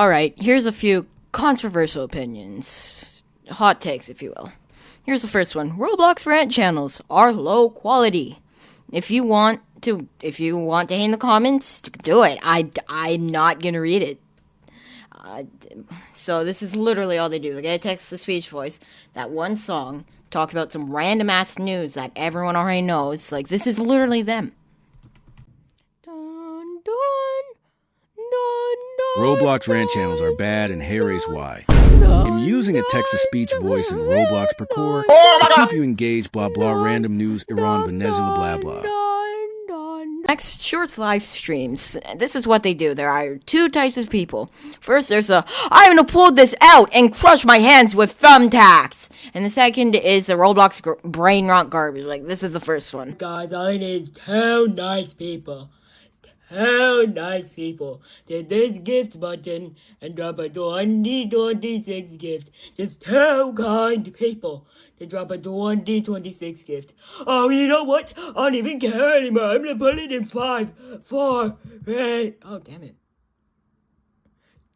Alright, here's a few controversial opinions. Hot takes, if you will. Here's the first one. Roblox rant channels are low quality. If you want to hate in the comments, do it. I'm not gonna read it. So this is literally all they do. They get a text-to-speech voice, that one song, talk about some random-ass news that everyone already knows. Like, this is literally them. Dun, dun, dun, dun, Roblox rant channels are bad, and here is why. I'm using a text-to-speech voice in Roblox Parkour to keep you engaged, blah blah, random news, Iran, Venezuela, blah blah. Next, short live streams. This is what they do. There are two types of people. First, there's I'm gonna pull this out and crush my hands with thumbtacks. And the second is the Roblox brain rot garbage. Like, this is the first one. Guys, all I need is two nice people. Two nice people. Hit this gift button and drop a 2026 gift. Just two kind people to drop a 2026 gift. Oh, you know what? I don't even care anymore. I'm gonna put it in 5, 4, 3. Oh, damn it.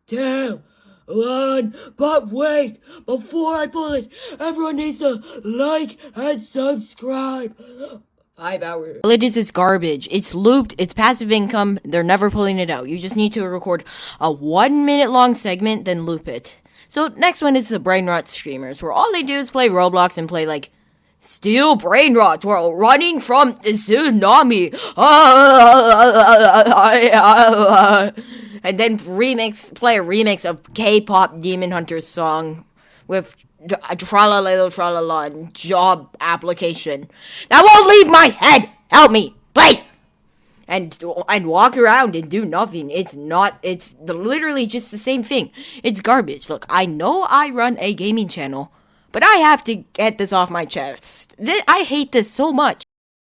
2, 1. But wait, before I pull it, everyone needs to like and subscribe. 5 hours. All it is garbage. It's looped. It's passive income. They're never pulling it out. You just need to record a 1 minute long segment, then loop it. So next one is the brain rot streamers, where all they do is play Roblox and play like Steel Brain Rots while running from the tsunami. And then play a remix of K-pop Demon Hunter's song with tra-la-la, tra-la-la, and job application. That won't leave my head! Help me, please! And walk around and do nothing. It's literally just the same thing. It's garbage. Look, I know I run a gaming channel, but I have to get this off my chest. I hate this so much.